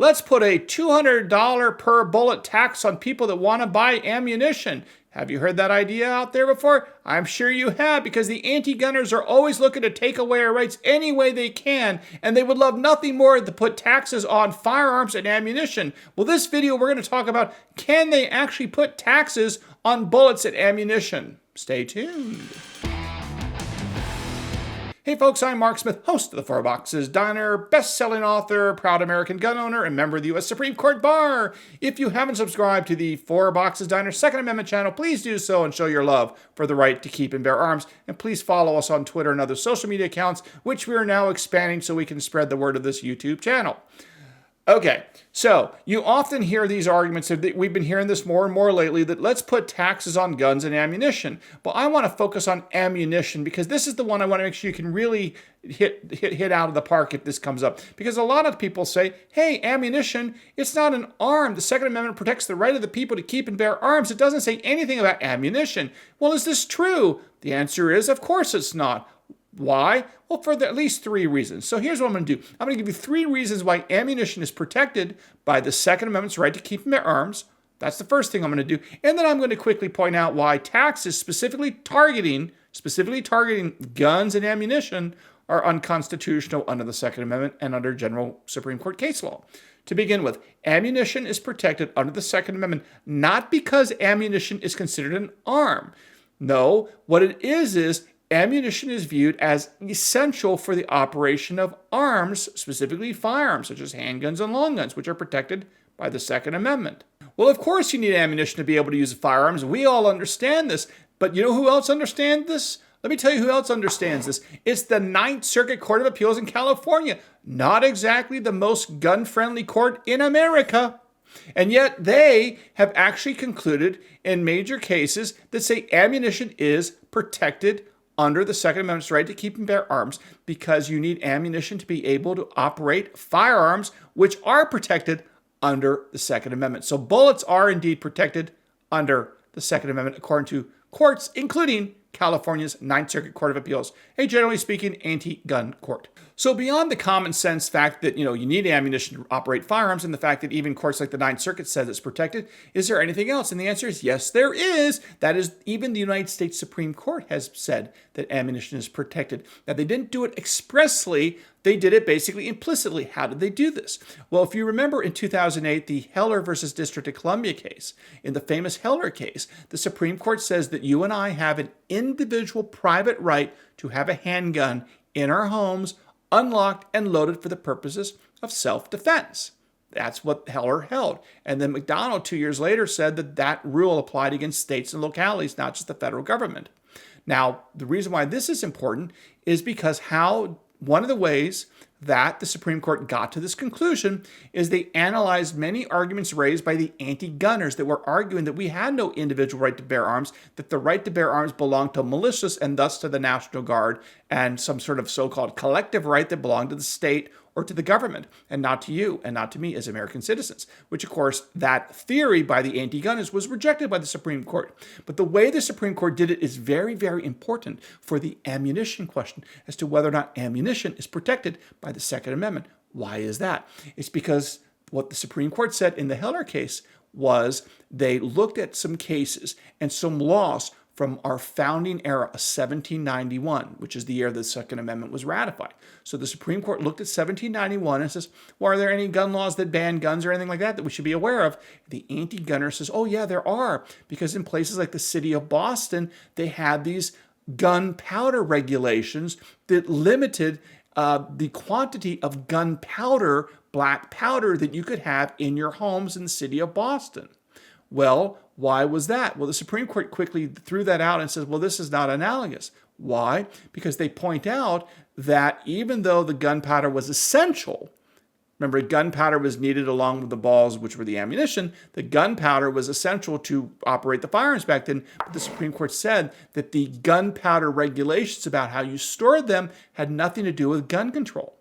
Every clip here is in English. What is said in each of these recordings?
let's put a $200 per bullet tax on people that want to buy ammunition. Have you heard that idea out there before? I'm sure you have, because the anti-gunners are always looking to take away our rights any way they can, and they would love nothing more than to put taxes on firearms and ammunition. Well, this video we're going to talk about, can they actually put taxes on bullets and ammunition? Stay tuned. Hey folks, I'm Mark Smith, host of the Four Boxes Diner, best-selling author, proud American gun owner, and member of the U.S. Supreme Court Bar. If you haven't subscribed to the Four Boxes Diner Second Amendment channel, please do so and show your love for the right to keep and bear arms. And please follow us on Twitter and other social media accounts, which we are now expanding so we can spread the word of this YouTube channel. Okay, so you often hear these arguments, we've been hearing this more and more lately, that let's put taxes on guns and ammunition. But I want to focus on ammunition because this is the one I want to make sure you can really hit out of the park if this comes up. Because a lot of people say, hey, ammunition, it's not an arm. The Second Amendment protects the right of the people to keep and bear arms. It doesn't say anything about ammunition. Well, is this true? The answer is, of course it's not. Why? Well, for at least three reasons. So here's what I'm going to do. I'm going to give you three reasons why ammunition is protected by the Second Amendment's right to keep and bear arms. That's the first thing I'm going to do. And then I'm going to quickly point out why taxes specifically targeting guns and ammunition are unconstitutional under the Second Amendment and under general Supreme Court case law. To begin with, ammunition is protected under the Second Amendment not because ammunition is considered an arm. No, what it is ammunition is viewed as essential for the operation of arms, specifically firearms, such as handguns and long guns, which are protected by the Second Amendment. Well, of course you need ammunition to be able to use firearms. We all understand this. But you know who else understands this? Let me tell you who else understands this. It's the Ninth Circuit Court of Appeals in California. Not exactly the most gun-friendly court in America. And yet they have actually concluded in major cases that say ammunition is protected under the Second Amendment's right to keep and bear arms because you need ammunition to be able to operate firearms, which are protected under the Second Amendment. So bullets are indeed protected under the Second Amendment, according to courts, including California's Ninth Circuit Court of Appeals, a generally speaking anti-gun court. So beyond the common sense fact that, you need ammunition to operate firearms and the fact that even courts like the Ninth Circuit says it's protected, is there anything else? And the answer is yes, there is. That is, even the United States Supreme Court has said that ammunition is protected. Now, they didn't do it expressly. They did it basically implicitly. How did they do this? Well, if you remember in 2008, the Heller versus District of Columbia case, in the famous Heller case, the Supreme Court says that you and I have an individual private right to have a handgun in our homes, unlocked and loaded for the purposes of self-defense. That's what Heller held. And then McDonald 2 years later said that that rule applied against states and localities, not just the federal government. Now, the reason why this is important is because one of the ways that the Supreme Court got to this conclusion is they analyzed many arguments raised by the anti-gunners that were arguing that we had no individual right to bear arms, that the right to bear arms belonged to militias and thus to the National Guard, and some sort of so-called collective right that belonged to the state or to the government, and not to you and not to me as American citizens, which of course that theory by the anti-gunners was rejected by the Supreme Court. But the way the Supreme Court did it is very, very important for the ammunition question as to whether or not ammunition is protected by the Second Amendment. Why is that? It's because what the Supreme Court said in the Heller case was they looked at some cases and some laws from our founding era of 1791, which is the year the Second Amendment was ratified. So the Supreme Court looked at 1791 and says, well, are there any gun laws that ban guns or anything like that we should be aware of? The anti-gunner says, oh yeah, there are. Because in places like the city of Boston, they had these gunpowder regulations that limited the quantity of gunpowder, black powder, that you could have in your homes in the city of Boston. Well, why was that? Well, the Supreme Court quickly threw that out and says, well, this is not analogous. Why? Because they point out that even though the gunpowder was essential, remember, gunpowder was needed along with the balls, which were the ammunition, the gunpowder was essential to operate the firearms back then. But the Supreme Court said that the gunpowder regulations about how you stored them had nothing to do with gun control.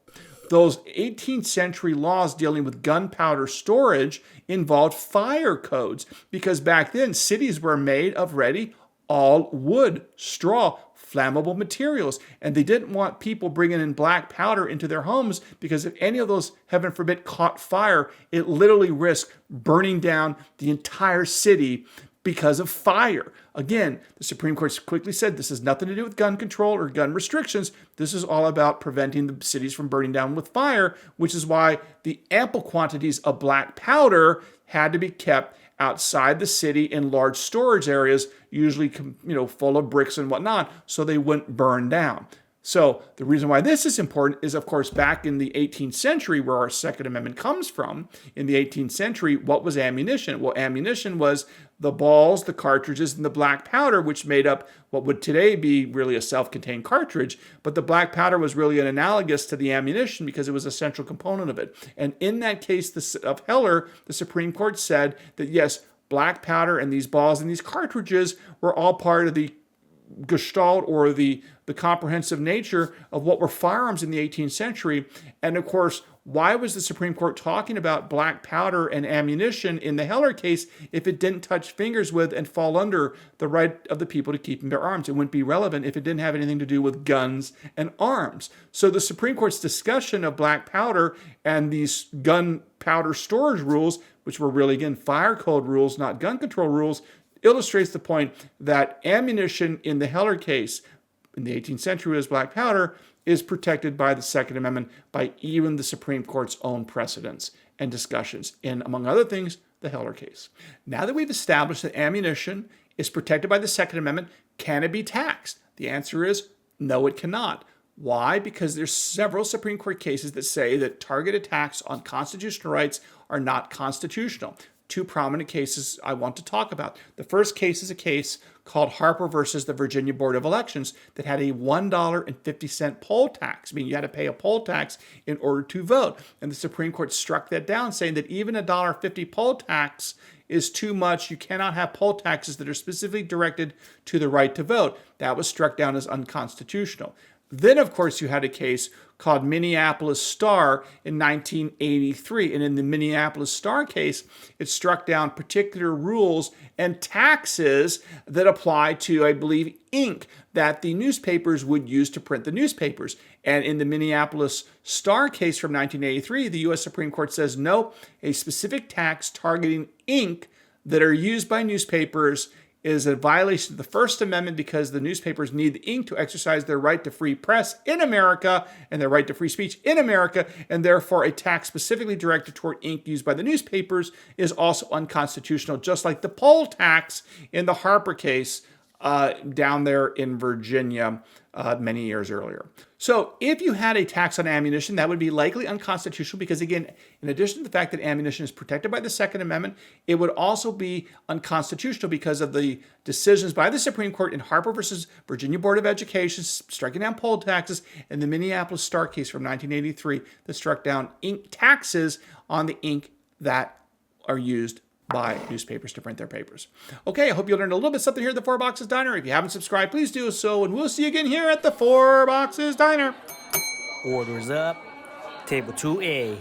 Those 18th century laws dealing with gunpowder storage involved fire codes because back then cities were made of ready all wood, straw, flammable materials. And they didn't want people bringing in black powder into their homes because if any of those, heaven forbid, caught fire, it literally risked burning down the entire city because of fire. Again, the Supreme Court quickly said this has nothing to do with gun control or gun restrictions. This is all about preventing the cities from burning down with fire, which is why the ample quantities of black powder had to be kept outside the city in large storage areas, usually full of bricks and whatnot, so they wouldn't burn down. So the reason why this is important is, of course, back in the 18th century, where our Second Amendment comes from. In the 18th century, what was ammunition? Well, ammunition was the balls, the cartridges, and the black powder, which made up what would today be really a self-contained cartridge. But the black powder was really an analogous to the ammunition because it was a central component of it. And in that case of Heller, the Supreme Court said that, yes, black powder and these balls and these cartridges were all part of the gestalt or the comprehensive nature of what were firearms in the 18th century. And of course, why was the Supreme Court talking about black powder and ammunition in the Heller case if it didn't touch fingers with and fall under the right of the people to keep their arms? It wouldn't be relevant if it didn't have anything to do with guns and arms. So the Supreme Court's discussion of black powder and these gun powder storage rules, which were really, again, fire code rules, not gun control rules, illustrates the point that ammunition in the Heller case in the 18th century as black powder is protected by the Second Amendment by even the Supreme Court's own precedents and discussions in, among other things, the Heller case. Now that we've established that ammunition is protected by the Second Amendment, can it be taxed? The answer is no, it cannot. Why? Because there's several Supreme Court cases that say that targeted attacks on constitutional rights are not constitutional. Two prominent cases I want to talk about. The first case is a case called Harper versus the Virginia Board of Elections that had a $1.50 poll tax, meaning you had to pay a poll tax in order to vote. And the Supreme Court struck that down, saying that even a $1.50 poll tax is too much. You cannot have poll taxes that are specifically directed to the right to vote. That was struck down as unconstitutional. Then, of course, you had a case called Minneapolis Star in 1983. And in the Minneapolis Star case, it struck down particular rules and taxes that apply to, I believe, ink that the newspapers would use to print the newspapers. And in the Minneapolis Star case from 1983, the U.S. Supreme Court says, no, a specific tax targeting ink that are used by newspapers is a violation of the First Amendment because the newspapers need the ink to exercise their right to free press in America and their right to free speech in America, and therefore a tax specifically directed toward ink used by the newspapers is also unconstitutional, just like the poll tax in the Harper case down there in Virginia many years earlier. So if you had a tax on ammunition, that would be likely unconstitutional because, again, in addition to the fact that ammunition is protected by the Second Amendment, it would also be unconstitutional because of the decisions by the Supreme Court in Harper versus Virginia Board of Education striking down poll taxes and the Minneapolis Star case from 1983 that struck down ink taxes on the ink that are used by newspapers to print their papers. Okay, I hope you learned a little bit something here at the Four Boxes Diner. If you haven't subscribed, please do so, and we'll see you again here at the Four Boxes Diner. Orders up. Table 2A.